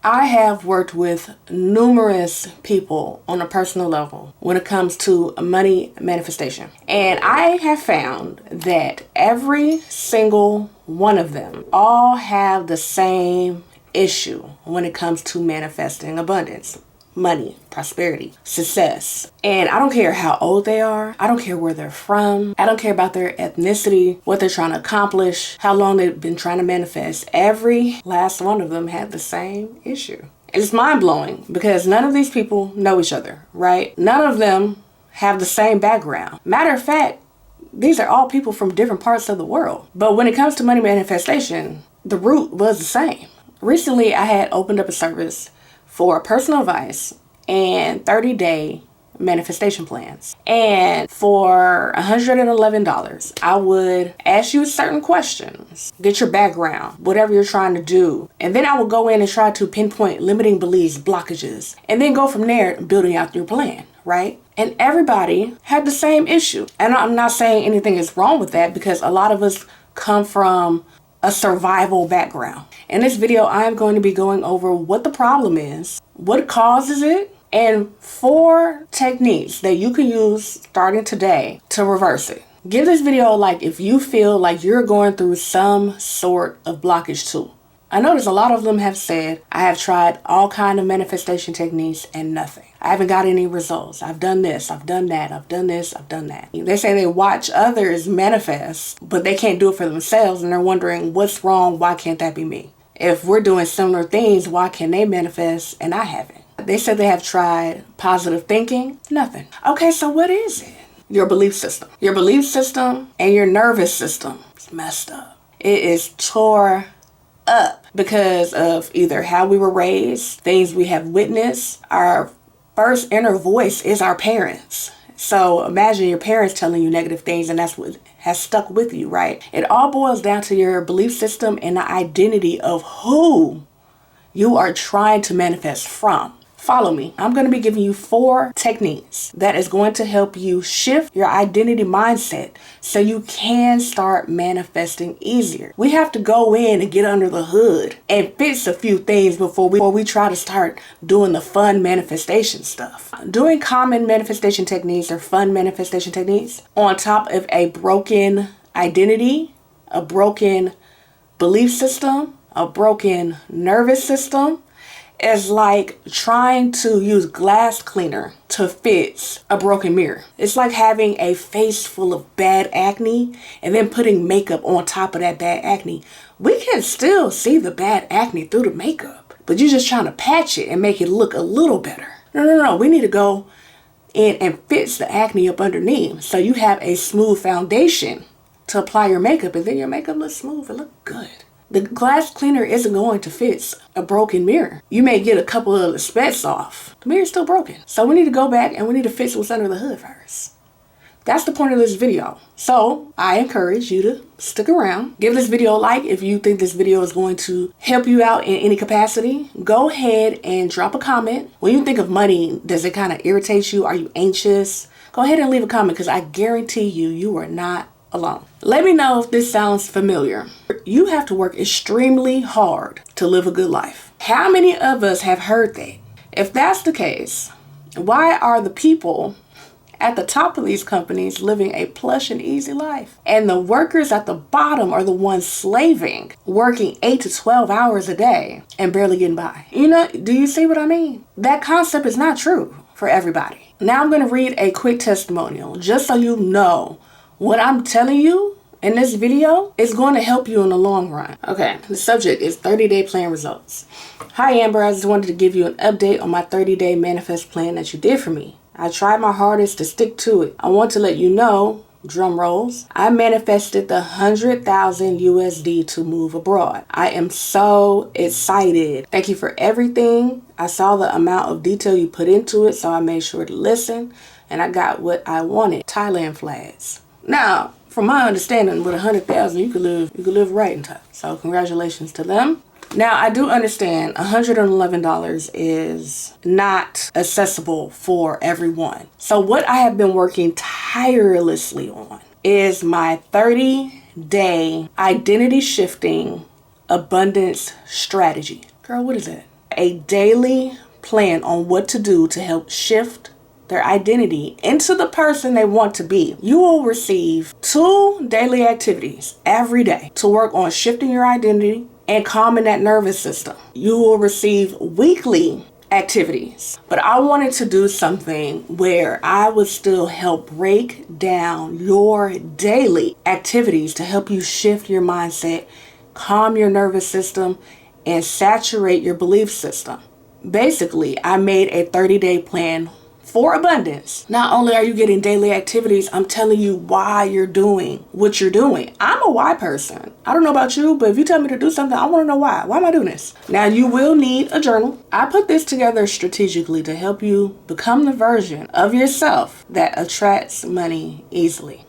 I have worked with numerous people on a personal level when it comes to money manifestation. And I have found that every single one of them all have the same issue when it comes to manifesting abundance, money, prosperity, success. And I don't care how old they are. I don't care where they're from. I don't care about their ethnicity, what they're trying to accomplish, how long they've been trying to manifest. Every last one of them had the same issue. It's mind-blowing because none of these people know each other, right? None of them have the same background. Matter of fact, these are all people from different parts of the world. But when it comes to money manifestation, the root was the same. Recently, I had opened up a service for personal advice and 30-day manifestation plans. And for $111, I would ask you certain questions, get your background, whatever you're trying to do. And then I would go in and try to pinpoint limiting beliefs, blockages, and then go from there building out your plan, right? And everybody had the same issue. And I'm not saying anything is wrong with that because a lot of us come from a survival background. In this video, I'm going to be going over what the problem is, what causes it, and 4 techniques that you can use starting today to reverse it. Give this video a like if you feel like you're going through some sort of blockage too. I notice a lot of them have said, I have tried all kind of manifestation techniques and nothing. I haven't got any results. I've done this, I've done that, I've done this, I've done that. They say they watch others manifest, but they can't do it for themselves, and they're wondering what's wrong, why can't that be me? If we're doing similar things, why can they manifest and I haven't? They said they have tried positive thinking, nothing. Okay, so what is it? Your belief system. Your belief system and your nervous system is messed up. It is tore up because of either how we were raised, things we have witnessed. Our first inner voice is our parents. So imagine your parents telling you negative things and that's what has stuck with you, right? It all boils down to your belief system and the identity of who you are trying to manifest from. Follow me. I'm going to be giving you 4 techniques that is going to help you shift your identity mindset so you can start manifesting easier. We have to go in and get under the hood and fix a few things before we try to start doing the fun manifestation stuff. Doing common manifestation techniques or fun manifestation techniques on top of a broken identity, a broken belief system, a broken nervous system, is like trying to use glass cleaner to fix a broken mirror. It's like having a face full of bad acne and then putting makeup on top of that bad acne. We can still see the bad acne through the makeup, but you're just trying to patch it and make it look a little better. No. We need to go in and fix the acne up underneath so you have a smooth foundation to apply your makeup, and then your makeup looks smooth and look good. The glass cleaner isn't going to fix a broken mirror. You may get a couple of the specks off. The mirror's still broken. So we need to go back and we need to fix what's under the hood first. That's the point of this video. So I encourage you to stick around. Give this video a like if you think this video is going to help you out in any capacity. Go ahead and drop a comment. When you think of money, does it kind of irritate you? Are you anxious? Go ahead and leave a comment because I guarantee you are not alone. Let me know if this sounds familiar. You have to work extremely hard to live a good life. How many of us have heard that? If that's the case, why are the people at the top of these companies living a plush and easy life? And the workers at the bottom are the ones slaving, working 8 to 12 hours a day and barely getting by. You know, do you see what I mean? That concept is not true for everybody. Now I'm going to read a quick testimonial just so you know what I'm telling you in this video is going to help you in the long run. Okay, the subject is 30-day plan results. Hi Amber, I just wanted to give you an update on my 30-day manifest plan that you did for me. I tried my hardest to stick to it. I want to let you know, drum rolls, I manifested the 100,000 USD to move abroad. I am so excited. Thank you for everything. I saw the amount of detail you put into it, so I made sure to listen, and I got what I wanted. Thailand flags. Now, from my understanding, with 100,000, you could live right in Thailand. So congratulations to them. Now, I do understand $111 is not accessible for everyone. So what I have been working tirelessly on is my 30-day identity shifting abundance strategy. Girl, what is that? a daily plan on what to do to help shift their identity into the person they want to be, you will receive 2 daily activities every day to work on shifting your identity and calming that nervous system. You will receive weekly activities, but I wanted to do something where I would still help break down your daily activities to help you shift your mindset, calm your nervous system, and saturate your belief system. Basically, I made a 30-day plan for abundance. Not only are you getting daily activities, I'm telling you why you're doing what you're doing. I'm a why person. I don't know about you, but if you tell me to do something, I want to know why. Why am I doing this? Now, you will need a journal. I put this together strategically to help you become the version of yourself that attracts money easily.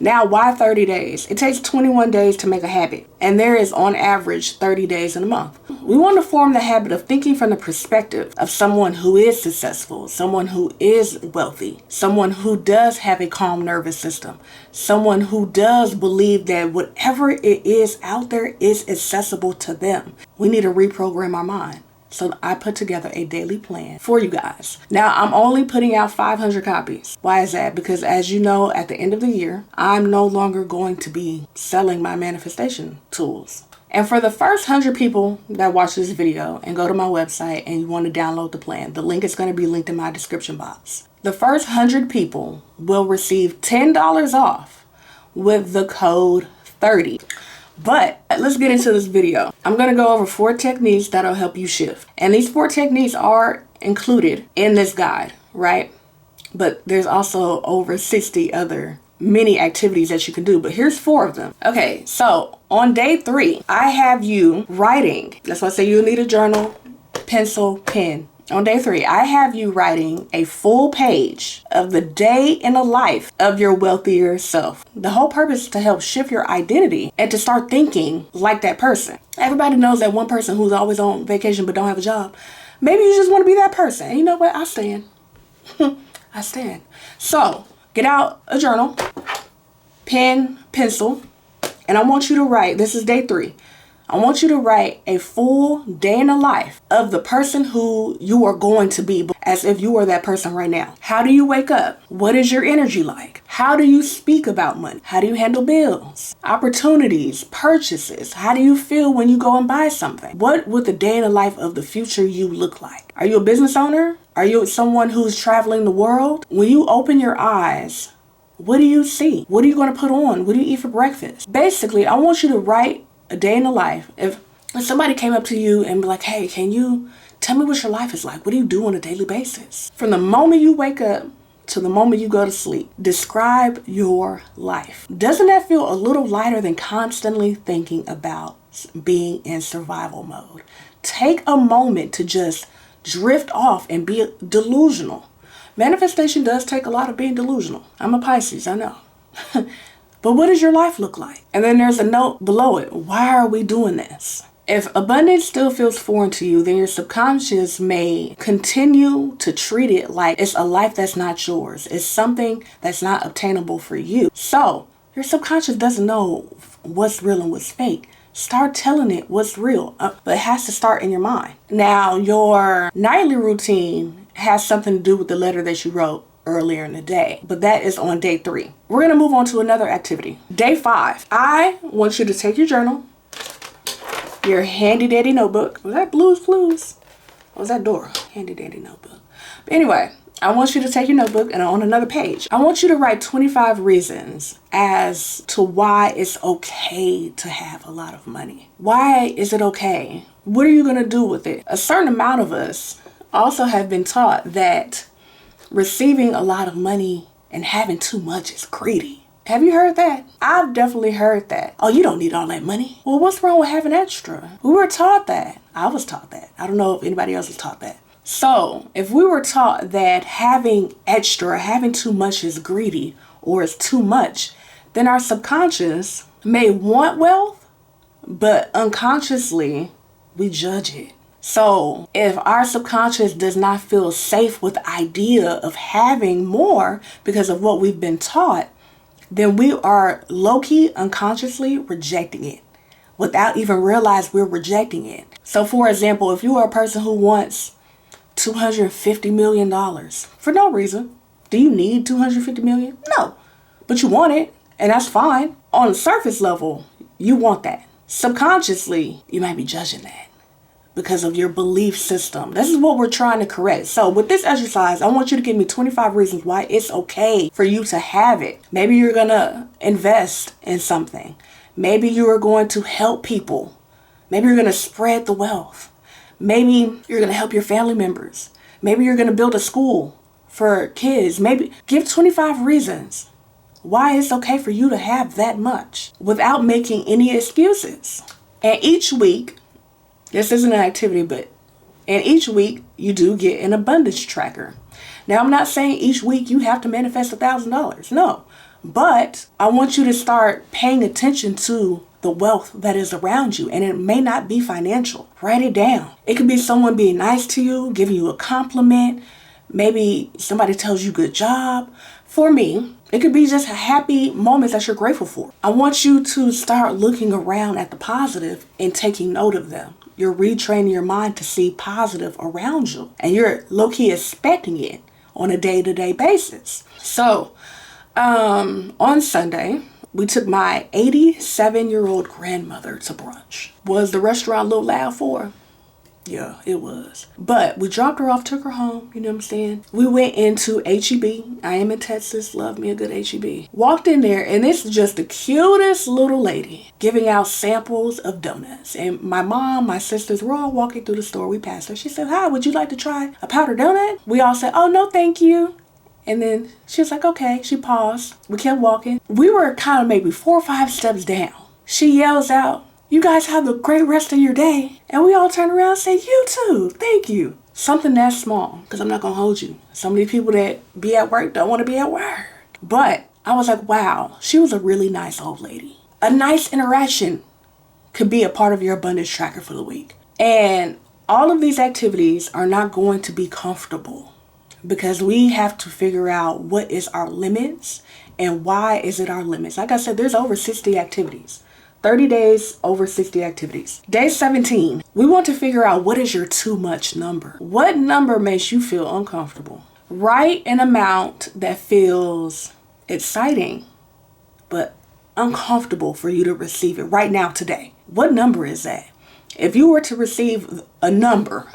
Now, why 30 days? It takes 21 days to make a habit, and there is on average 30 days in a month. We want to form the habit of thinking from the perspective of someone who is successful, someone who is wealthy, someone who does have a calm nervous system, someone who does believe that whatever it is out there is accessible to them. We need to reprogram our mind. So I put together a daily plan for you guys. Now, I'm only putting out 500 copies. Why is that? Because as you know, at the end of the year, I'm no longer going to be selling my manifestation tools. And for the first 100 people that watch this video and go to my website and you want to download the plan, the link is going to be linked in my description box. The first 100 people will receive $10 off with the code 30. But let's get into this video. I'm going to go over 4 techniques that'll help you shift. And these 4 techniques are included in this guide, right? But there's also over 60 other mini activities that you can do. But here's 4 of them. Okay, so on day 3, I have you writing. That's why I say you'll need a journal, pencil, pen. On day 3, I have you writing a full page of the day in the life of your wealthier self. The whole purpose is to help shift your identity and to start thinking like that person. Everybody knows that one person who's always on vacation but don't have a job. Maybe you just want to be that person. And you know what? I stand. I stand. So get out a journal, pen, pencil, and I want you to write. This is day 3. I want you to write a full day in the life of the person who you are going to be, as if you are that person right now. How do you wake up? What is your energy like? How do you speak about money? How do you handle bills, opportunities, purchases? How do you feel when you go and buy something? What would the day in the life of the future you look like? Are you a business owner? Are you someone who's traveling the world? When you open your eyes, what do you see? What are you going to put on? What do you eat for breakfast? Basically, I want you to write a day in the life. If somebody came up to you and be like, hey, can you tell me what your life is like? What do you do on a daily basis? From the moment you wake up to the moment you go to sleep, describe your life. Doesn't that feel a little lighter than constantly thinking about being in survival mode? Take a moment to just drift off and be delusional. Manifestation does take a lot of being delusional. I'm a Pisces, I know. But what does your life look like? And then there's a note below it. Why are we doing this? If abundance still feels foreign to you, then your subconscious may continue to treat it like it's a life that's not yours. It's something that's not obtainable for you. So your subconscious doesn't know what's real and what's fake. Start telling it what's real, but it has to start in your mind. Now, your nightly routine has something to do with the letter that you wrote earlier in the day, but that is on day 3. We're going to move on to another activity. Day 5, I want you to take your journal, your handy dandy notebook. Was that Blues Clues? Or was that Dora? Handy dandy notebook. But anyway, I want you to take your notebook and on another page, I want you to write 25 reasons as to why it's okay to have a lot of money. Why is it okay? What are you going to do with it? A certain amount of us also have been taught that receiving a lot of money and having too much is greedy. Have you heard that? I've definitely heard that. Oh, you don't need all that money. Well, what's wrong with having extra? We were taught that. I was taught that. I don't know if anybody else was taught that. So if we were taught that having extra, having too much is greedy or is too much, then our subconscious may want wealth, but unconsciously we judge it. So if our subconscious does not feel safe with the idea of having more because of what we've been taught, then we are low-key unconsciously rejecting it. without even realize we're rejecting it. So for example, if you are a person who wants $250 million for no reason, do you need $250 million? No, but you want it, and that's fine. On the surface level, you want that. Subconsciously, you might be judging that because of your belief system. This is what we're trying to correct. So with this exercise, I want you to give me 25 reasons why it's okay for you to have it. Maybe you're gonna invest in something. Maybe you are going to help people. Maybe you're gonna spread the wealth. Maybe you're gonna help your family members. Maybe you're gonna build a school for kids. Maybe give 25 reasons why it's okay for you to have that much without making any excuses. And each week, this isn't an activity, but and each week you do get an abundance tracker. Now, I'm not saying each week you have to manifest $1,000. No, but I want you to start paying attention to the wealth that is around you. And it may not be financial. Write it down. It could be someone being nice to you, giving you a compliment. Maybe somebody tells you good job. For me, it could be just happy moments that you're grateful for. I want you to start looking around at the positive and taking note of them. You're retraining your mind to see positive around you. And you're low-key expecting it on a day-to-day basis. So, on Sunday, we took my 87-year-old grandmother to brunch. Was the restaurant a little loud for her? Yeah, it was. But we dropped her off, took her home, you know what I'm saying? We went into H-E-B. I am in Texas, love me a good H-E-B. Walked in there, and this is just the cutest little lady giving out samples of donuts. And my mom, my sisters, we're all walking through the store. We passed her. She said, "Hi, would you like to try a powdered donut?" We all said, "Oh, no, thank you." And then she was like, okay. She paused. We kept walking. We were kind of maybe 4 or 5 steps down. She yells out, "You guys have a great rest of your day." And we all turn around and say, "You too, thank you." Something that small, because I'm not going to hold you. So many people that be at work don't want to be at work. But I was like, wow, she was a really nice old lady. A nice interaction could be a part of your abundance tracker for the week. And all of these activities are not going to be comfortable because we have to figure out what is our limits and why is it our limits. Like I said, there's over 60 activities. 30 days, over 60 activities. Day 17, we want to figure out what is your too much number. What number makes you feel uncomfortable? Write an amount that feels exciting, but uncomfortable for you to receive it right now today. What number is that? If you were to receive a number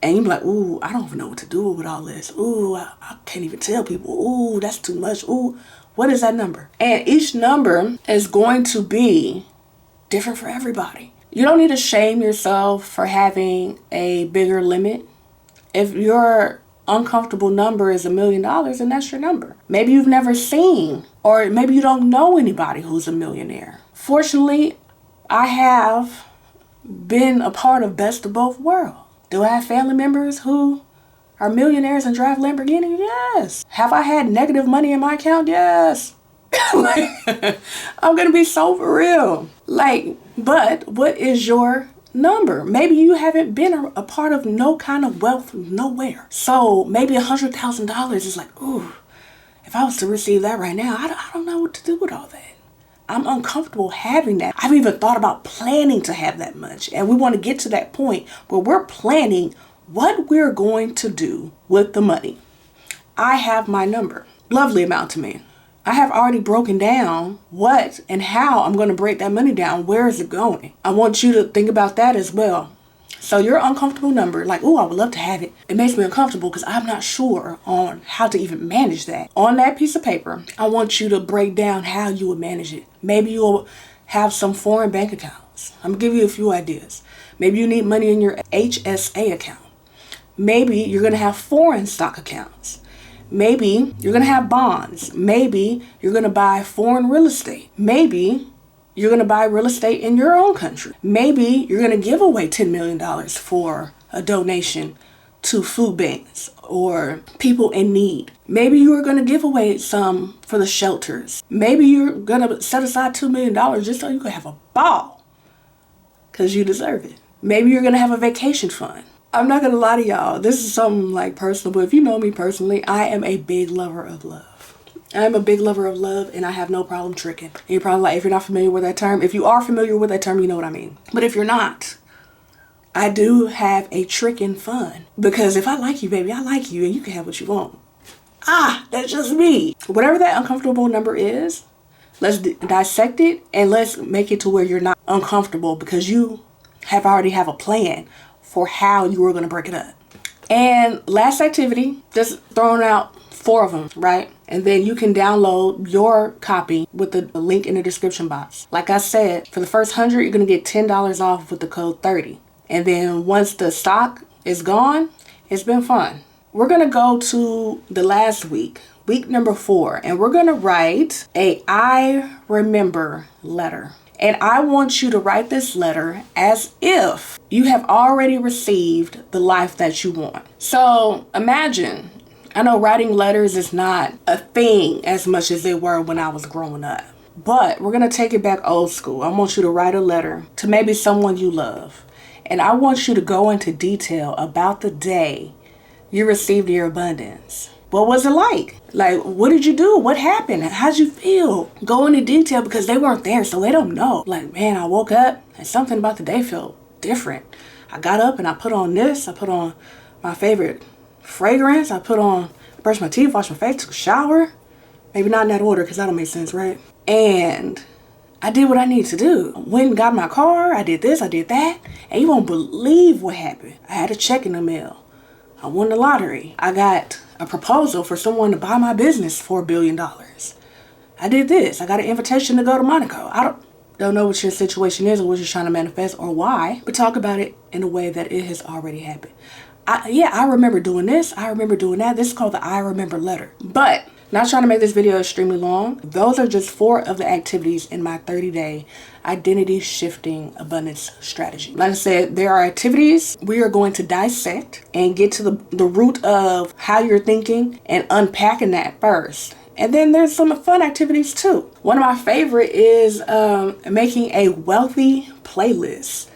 and you're like, ooh, I don't even know what to do with all this. Ooh, I can't even tell people. Ooh, that's too much. Ooh, what is that number? And each number is going to be different for everybody. You don't need to shame yourself for having a bigger limit. If your uncomfortable number is $1 million, then that's your number. Maybe you've never seen, or maybe you don't know anybody who's a millionaire. Fortunately, I have been a part of best of both worlds. Do I have family members who are millionaires and drive Lamborghini? Yes. Have I had negative money in my account? Yes. I'm gonna be so for real. But what is your number? Maybe you haven't been a part of no kind of wealth nowhere. So maybe $100,000 is like, ooh, if I was to receive that right now, I don't know what to do with all that. I'm uncomfortable having that. I've even thought about planning to have that much. And we want to get to that point where we're planning what we're going to do with the money. I have my number. Lovely amount to me. I have already broken down what and how I'm going to break that money down. Where is it going? I want you to think about that as well. So your uncomfortable number, like, oh, I would love to have it. It makes me uncomfortable because I'm not sure on how to even manage that. On that piece of paper, I want you to break down how you would manage it. Maybe you'll have some foreign bank accounts. I'm going to give you a few ideas. Maybe you need money in your HSA account. Maybe you're going to have foreign stock accounts. Maybe you're going to have bonds. Maybe you're going to buy foreign real estate. Maybe you're going to buy real estate in your own country. Maybe you're going to give away $10 million for a donation to food banks or people in need. Maybe you are going to give away some for the shelters. Maybe you're going to set aside $2 million just so you can have a ball because you deserve it. Maybe you're going to have a vacation fund. I'm not going to lie to y'all. This is something like personal, but if you know me personally, I am a big lover of love. I'm a big lover of love, and I have no problem tricking. And you're probably like, if you're not familiar with that term, if you are familiar with that term, you know what I mean. But if you're not, I do have a tricking fun. Because if I like you, baby, I like you, and you can have what you want. That's just me. Whatever that uncomfortable number is, let's dissect it, and let's make it to where you're not uncomfortable because you already have a plan for how you were going to break it up. And last activity, just throwing out 4 of them, right? And then you can download your copy with the link in the description box. Like I said, for the first 100, you're going to get $10 off with the code 30. And then once the stock is gone, it's been fun. We're going to go to the last week number 4, and we're going to write a I remember letter. And I want you to write this letter as if you have already received the life that you want. So imagine, I know writing letters is not a thing as much as they were when I was growing up, but we're going to take it back old school. I want you to write a letter to maybe someone you love. And I want you to go into detail about the day you received your abundance. What was it like? Like, what did you do? What happened? How'd you feel? Go into detail because they weren't there, so they don't know. Like, man, I woke up and something about the day felt different. I got up and I put on this. I put on my favorite fragrance. I brushed my teeth, washed my face, took a shower. Maybe not in that order because that don't make sense, right? And I did what I needed to do. Went and got my car. I did this, I did that. And you won't believe what happened. I had a check in the mail. I won the lottery. I got a proposal for someone to buy my business for $1 billion. I did this. I got an invitation to go to Monaco. I don't know what your situation is or what you're trying to manifest or why, but talk about it in a way that it has already happened. I remember doing this. I remember doing that. This is called the I remember letter. But not trying to make this video extremely long. Those are just 4 of the activities in my 30-day identity shifting abundance strategy. Like I said, there are activities we are going to dissect and get to the root of how you're thinking and unpacking that first. And then there's some fun activities too. One of my favorite is making a wealthy playlist.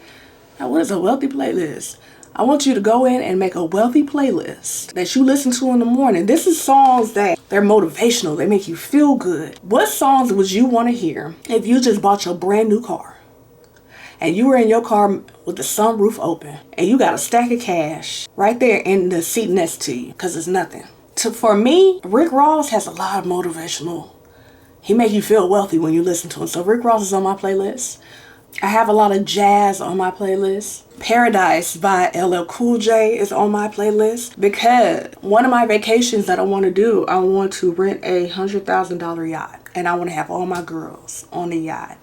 Now, what is a wealthy playlist? I want you to go in and make a wealthy playlist that you listen to in the morning. This is songs that they're motivational. They make you feel good. What songs would you want to hear if you just bought your brand new car and you were in your car with the sunroof open and you got a stack of cash right there in the seat next to you because it's nothing? For me, Rick Ross has a lot of motivational. He make you feel wealthy when you listen to him. So Rick Ross is on my playlist. I have a lot of jazz on my playlist. Paradise by LL Cool J is on my playlist because one of my vacations that I want to do, I want to rent a $100,000 yacht and I want to have all my girls on the yacht.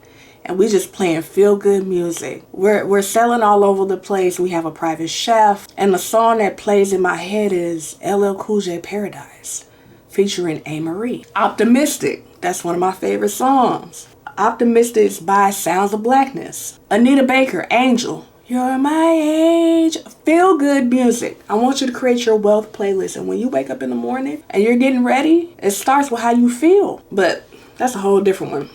And we just playing feel good music. We're selling all over the place. We have a private chef. And the song that plays in my head is LL Cool J Paradise featuring A. Marie. Optimistic. That's one of my favorite songs. Optimistic by Sounds of Blackness. Anita Baker, Angel. You're my age. Feel good music. I want you to create your wealth playlist. And when you wake up in the morning and you're getting ready, it starts with how you feel. But that's a whole different one.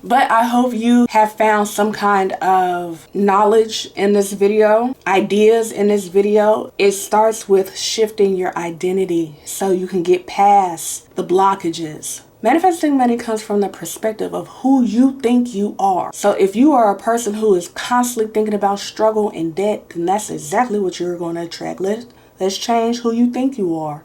But I hope you have found some kind of knowledge in this video, ideas in this video. It starts with shifting your identity so you can get past the blockages. Manifesting money comes from the perspective of who you think you are. So if you are a person who is constantly thinking about struggle and debt, then that's exactly what you're going to attract. Let's change who you think you are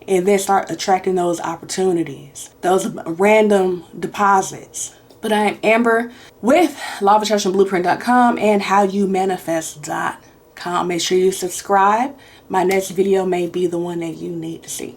and then start attracting those opportunities, those random deposits. But I am Amber with LawofAttractionBlueprint.com and HowYouManifest.com. Make sure you subscribe. My next video may be the one that you need to see.